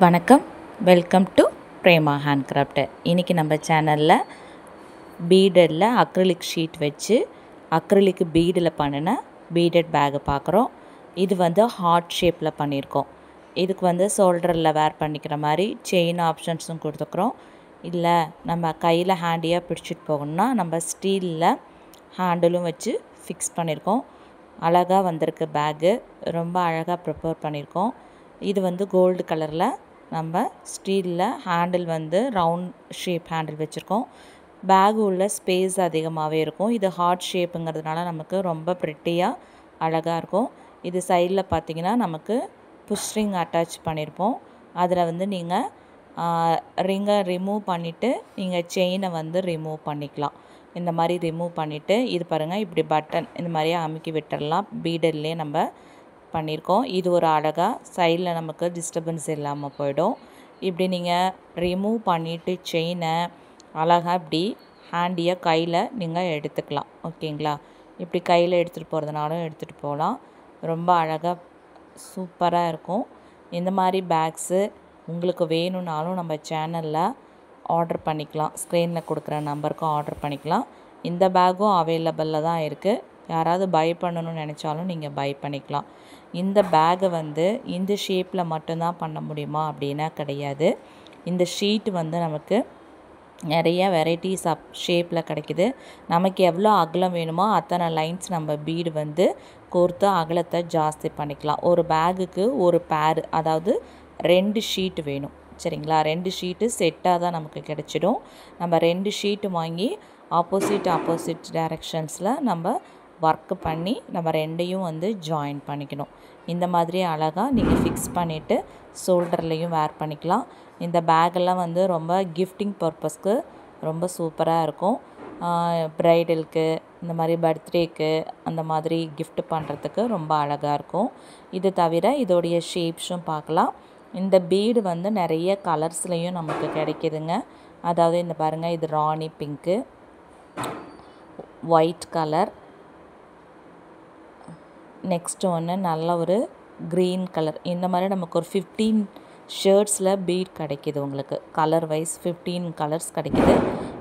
வணக்கம், welcome to Prema handcraft. இன்றைக்கி நம்ம சேனலில் பீடடில் அக்ரிலிக் ஷீட் வச்சு அக்ரிலிக் பீடில் பண்ணின பீடட் பேக்கு பார்க்குறோம். இது வந்து ஹார்ட் ஷேப்பில் பண்ணியிருக்கோம். இதுக்கு வந்து ஷோல்டரில் வேர் பண்ணிக்கிற மாதிரி செயின் ஆப்ஷன்ஸும் கொடுத்துக்கிறோம். இல்லை நம்ம கையில் ஹேண்டியாக பிடிச்சிட்டு போகணும்னா நம்ம ஸ்டீலில் ஹேண்டிலும் வச்சு ஃபிக்ஸ் பண்ணியிருக்கோம். அழகாக வந்திருக்கு பேக்கு, ரொம்ப அழகாக ப்ரிப்பேர் பண்ணியிருக்கோம். இது வந்து கோல்டு கலரில் நம்ம ஸ்டீலில் ஹேண்டில் வந்து ரவுண்ட் ஷேப் ஹேண்டில் வச்சுருக்கோம். பேகு உள்ள ஸ்பேஸ் அதிகமாகவே இருக்கும். இது ஹார்ட் ஷேப்புங்கிறதுனால நமக்கு ரொம்ப ப்ரிட்டியாக அழகாக இருக்கும். இது சைடில் பார்த்திங்கன்னா நமக்கு புஷ் ரிங் அட்டாச் பண்ணியிருப்போம். அதில் வந்து நீங்கள் ரிங்கை ரிமூவ் பண்ணிவிட்டு நீங்கள் செயினை வந்து ரிமூவ் பண்ணிக்கலாம். இந்த மாதிரி ரிமூவ் பண்ணிவிட்டு இது பாருங்கள், இப்படி பட்டன் இந்த மாதிரியே அமுக்கி விட்டுடலாம். பீடர்லேயே நம்ம பண்ணியிருக்கோம். இது ஒரு அழகாக சைடில் நமக்கு டிஸ்டர்பன்ஸ் இல்லாமல் போயிடும். இப்படி நீங்கள் ரிமூவ் பண்ணிவிட்டு செயினை அழகாக இப்படி ஹேண்டியாக கையில் நீங்கள் எடுத்துக்கலாம். ஓகேங்களா? இப்படி கையில் எடுத்துகிட்டு போகிறதுனாலும் எடுத்துகிட்டு போகலாம். ரொம்ப அழகாக சூப்பராக இருக்கும். இந்த மாதிரி பேக்ஸு உங்களுக்கு வேணும்னாலும் நம்ம சேனலில் ஆர்டர் பண்ணிக்கலாம். ஸ்க்ரீனில் கொடுக்குற நம்பருக்கும் ஆர்டர் பண்ணிக்கலாம். இந்த பேக்கும் அவைலபிளில் தான் இருக்குது. யாராவது பை பண்ணணும்னு நினச்சாலும் நீங்கள் பை பண்ணிக்கலாம். இந்த பேக்கை வந்து இந்த ஷேப்பில் மட்டும்தான் பண்ண முடியுமா அப்படின்னா கிடையாது. இந்த ஷீட் வந்து நமக்கு நிறைய வெரைட்டிஸ் ஆஃப் ஷேப்பில் கிடைக்கிது. நமக்கு எவ்வளோ அகலம் வேணுமோ அத்தனை லைன்ஸ் நம்ம பீடு வந்து கோர்த்து அகலத்தை ஜாஸ்தி பண்ணிக்கலாம். ஒரு பேகுக்கு ஒரு பேர், அதாவது 2 ஷீட்டு வேணும். சரிங்களா? 2 ஷீட்டு செட்டாக தான் நமக்கு கிடச்சிடும். நம்ம 2 ஷீட்டு வாங்கி ஆப்போசிட் டைரெக்ஷன்ஸில் நம்ம ஒர்க்கு பண்ணி நம்ம 2யும் வந்து ஜாயின் பண்ணிக்கணும். இந்த மாதிரி அழகாக நீங்கள் ஃபிக்ஸ் பண்ணிவிட்டு ஷோல்டர்லேயும் வேர் பண்ணிக்கலாம். இந்த பேக்கெல்லாம் வந்து ரொம்ப கிஃப்டிங் பர்பஸ்க்கு ரொம்ப சூப்பராக இருக்கும். ப்ரைடலுக்கு, இந்த மாதிரி பர்த்டேக்கு, அந்த மாதிரி கிஃப்ட் பண்ணுறதுக்கு ரொம்ப அழகாக இருக்கும். இது தவிர இதோடைய ஷேப்ஸும் பார்க்கலாம். இந்த பீடு வந்து நிறைய கலர்ஸ்லேயும் நமக்கு கிடைக்கிதுங்க. அதாவது இந்த பாருங்கள், இது ராணி பிங்க்கு, ஒயிட் கலர், நெக்ஸ்ட் ஒன்று நல்ல ஒரு க்ரீன் கலர். இந்த மாதிரி நமக்கு ஒரு 15 ஷேர்ட்ஸில் பீட் கிடைக்கிது. உங்களுக்கு கலர் வைஸ் 15 கலர்ஸ் கிடைக்கிது.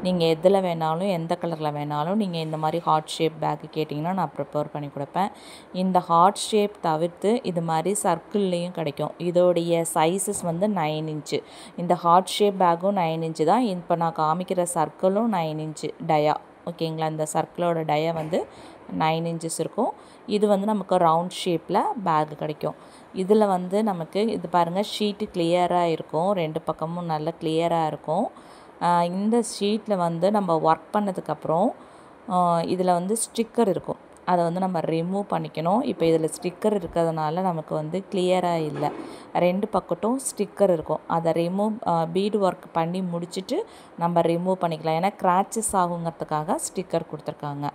நீங்கள் எதில் வேணாலும், எந்த கலரில் வேணாலும் நீங்கள் இந்த மாதிரி ஹார்ட் ஷேப் பேக்கு கேட்டிங்கன்னா நான் ப்ரிப்பேர் பண்ணி கொடுப்பேன். இந்த ஹார்ட் ஷேப் தவிர்த்து இது மாதிரி சர்க்கிள்லேயும் கிடைக்கும். இதோடைய சைஸஸ் வந்து 9 இன்ச்சு. இந்த ஹார்ட் ஷேப் பேக்கும் 9 இன்ச்சு தான். இப்போ நான் காமிக்கிற சர்க்கிளும் 9 இன்ச்சு டயா. ஓகேங்களா? இந்த சர்க்கிளோட டயா வந்து 9 இன்ச்சஸ் இருக்கும். இது வந்து நமக்கு ரவுண்ட் ஷேப்பில் பேக்கு கிடைக்கும். இதில் வந்து நமக்கு இது பாருங்கள், ஷீட்டு கிளியராக இருக்கும். 2 பக்கமும் நல்ல கிளியராக இருக்கும். இந்த ஷீட்டில் வந்து நம்ம ஒர்க் பண்ணதுக்கப்புறம் இதில் வந்து ஸ்டிக்கர் இருக்கும். அதை வந்து நம்ம ரிமூவ் பண்ணிக்கணும். இப்போ இதில் ஸ்டிக்கர் இருக்கிறதுனால நமக்கு வந்து கிளியராக இல்லை. 2 பக்கட்டும் ஸ்டிக்கர் இருக்கும். அதை பீடு ஒர்க் பண்ணி முடிச்சுட்டு நம்ம ரிமூவ் பண்ணிக்கலாம். ஏன்னா கிராச்சஸ் ஆகுங்கிறதுக்காக ஸ்டிக்கர் கொடுத்துருக்காங்க.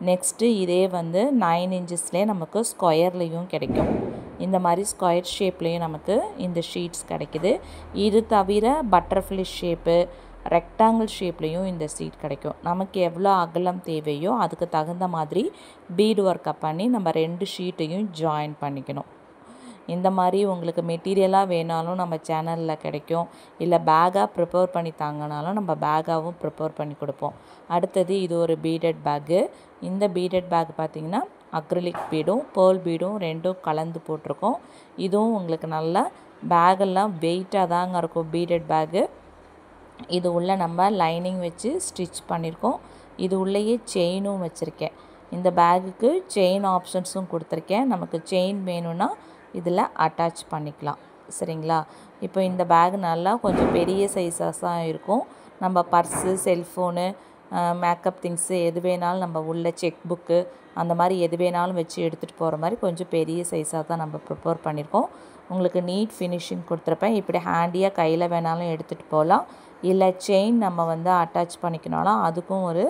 நெக்ஸ்ட்டு இதே வந்து 9 இன்ச்சஸ்லேயே நமக்கு ஸ்கொயர்லேயும் கிடைக்கும். இந்த மாதிரி ஸ்கொயர் ஷேப்லேயும் நமக்கு இந்த ஷீட்ஸ் கிடைக்கிது. இது தவிர பட்டர்ஃப்ளை ஷேப்பு, ரெக்டாங்கிள் ஷேப்லேயும் இந்த ஷீட் கிடைக்கும். நமக்கு எவ்வளோ அகலம் தேவையோ அதுக்கு தகுந்த மாதிரி பீடு ஒர்க்கை பண்ணி நம்ம 2 ஷீட்டையும் ஜாயின் பண்ணிக்கணும். இந்த மாதிரி உங்களுக்கு மெட்டீரியலாக வேணாலும் நம்ம சேனலில் கிடைக்கும். இல்லை பேக்காக ப்ரிப்பேர் பண்ணி தாங்கினாலும் நம்ம பேக்காகவும் ப்ரிப்பேர் பண்ணி கொடுப்போம். அடுத்தது இது ஒரு பீடட் பேக்கு. இந்த பீடட் பேக் பார்த்திங்கன்னா அக்ரிலிக் பீடும் பேர்ல் பீடும் 2ம் கலந்து போட்டிருக்கோம். இதுவும் உங்களுக்கு நல்லா பேக்கெல்லாம் வெயிட்டாக தாங்க இருக்கும். பீடட் பேக்கு இது உள்ளே நம்ம லைனிங் வச்சு ஸ்டிச் பண்ணியிருக்கோம். இது உள்ளேயே செயினும் வச்சுருக்கேன். இந்த பேக்குக்கு செயின் ஆப்ஷன்ஸும் கொடுத்துருக்கேன். நமக்கு செயின் வேணும்னா இதில் அட்டாச் பண்ணிக்கலாம். சரிங்களா? இப்போ இந்த பேக் நல்லா கொஞ்சம் பெரிய சைஸஸாக இருக்கும். நம்ம பர்ஸு, செல்ஃபோனு, மேக்கப் திங்ஸு எது வேணாலும் நம்ம உள்ள செக் புக்கு அந்த மாதிரி எது வேணாலும் வச்சு எடுத்துகிட்டு போகிற மாதிரி கொஞ்சம் பெரிய சைஸாக தான் நம்ம ப்ரிப்பேர் பண்ணியிருக்கோம். உங்களுக்கு நீட் ஃபினிஷிங் கொடுத்துருப்பேன். இப்படி ஹேண்டியாக கையில் வேணாலும் எடுத்துகிட்டு போகலாம். இல்லை செயின் நம்ம வந்து அட்டாச் பண்ணிக்கணும்னா அதுக்கும் ஒரு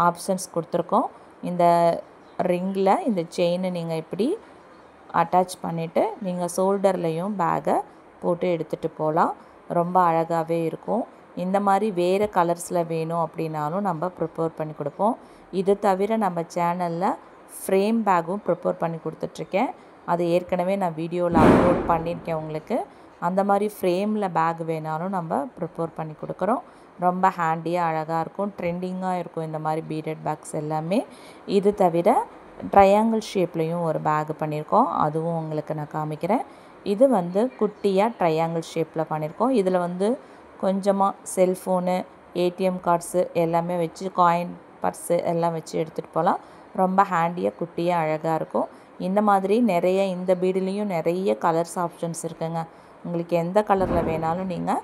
ஆப்ஷன்ஸ் கொடுத்துருக்கோம். இந்த ரிங்கில் இந்த செயினை நீங்கள் இப்படி அட்டாச் பண்ணிவிட்டு நீங்கள் ஷோல்டர்லேயும் பேக்கை போட்டு எடுத்துகிட்டு போகலாம். ரொம்ப அழகாகவே இருக்கும். இந்த மாதிரி வேறு கலர்ஸில் வேணும் அப்படின்னாலும் நம்ம ப்ரிப்பேர் பண்ணி கொடுப்போம். இது தவிர நம்ம சேனலில் ஃப்ரேம் பேக்கும் ப்ரிப்பேர் பண்ணி கொடுத்துட்ருக்கேன். அது ஏற்கனவே நான் வீடியோவில் அப்லோட் பண்ணியிருக்கேன் உங்களுக்கு. அந்த மாதிரி ஃப்ரேமில் பேக் வேணாலும் நம்ம ப்ரிப்பேர் பண்ணி கொடுக்குறோம். ரொம்ப ஹேண்டியாக அழகாக இருக்கும், ட்ரெண்டிங்காக இருக்கும் இந்த மாதிரி பீடட் பேக்ஸ் எல்லாமே. இது தவிர ட்ரையாங்கிள் ஷேப்லேயும் ஒரு பேக் பண்ணியிருக்கோம், அதுவும் உங்களுக்கு நான் காமிக்கிறேன். இது வந்து குட்டியாக ட்ரையாங்கிள் ஷேப்பில் பண்ணியிருக்கோம். இதில் வந்து கொஞ்சமாக செல்ஃபோனு, ஏடிஎம் கார்ட்ஸு எல்லாமே வச்சு, காயின் பர்ஸு எல்லாம் வச்சு எடுத்துகிட்டு போகலாம். ரொம்ப ஹேண்டியாக குட்டியாக அழகாக இருக்கும். இந்த மாதிரி நிறைய இந்த பீடுலேயும் நிறைய கலர்ஸ் ஆப்ஷன்ஸ் இருக்குங்க. உங்களுக்கு எந்த கலரில் வேணாலும் நீங்கள்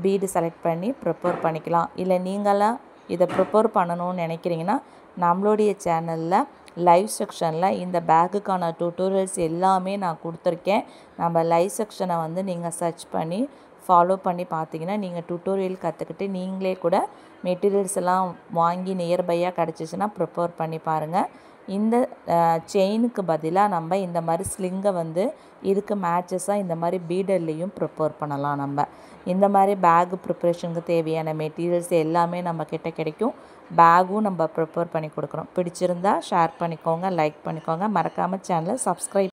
பீடு செலக்ட் பண்ணி ப்ரிப்பேர் பண்ணிக்கலாம். இல்லை நீங்களாம் இதை ப்ரிப்பேர் பண்ணணும்னு நினைக்கிறீங்கன்னா நம்மளுடைய சேனலில் லைவ் செக்ஷனில் இந்த பேக்குக்கான டியூட்டோரியல்ஸ் எல்லாமே நான் கொடுத்துருக்கேன். நம்ம லைவ் செக்ஷனை வந்து நீங்கள் சர்ச் பண்ணி ஃபாலோ பண்ணி பார்த்தீங்கன்னா நீங்கள் டியூட்டோரியல் கற்றுக்கிட்டு நீங்களே கூட மெட்டீரியல்ஸ் எல்லாம் வாங்கி நியர்பையாக கிடச்சிச்சின்னா ப்ரிப்பேர் பண்ணி பாருங்கள். இந்த செயினுக்கு பதிலாக நம்ம இந்த மாதிரி ஸ்லிங்கை வந்து இதுக்கு மேட்சஸாக இந்த மாதிரி பீடர்லேயும் ப்ரிப்பேர் பண்ணலாம். நம்ம இந்த மாதிரி பேக் ப்ரிப்பரேஷனுக்கு தேவையான மெட்டீரியல்ஸ் எல்லாமே நம்ம கிட்ட கிடைக்கும். பேக்கும் நம்ம ப்ரிப்பேர் பண்ணி கொடுக்குறோம். பிடிச்சிருந்தா ஷேர் பண்ணிக்கோங்க, லைக் பண்ணிக்கோங்க, மறக்காமல் சேனலை சப்ஸ்கிரைப்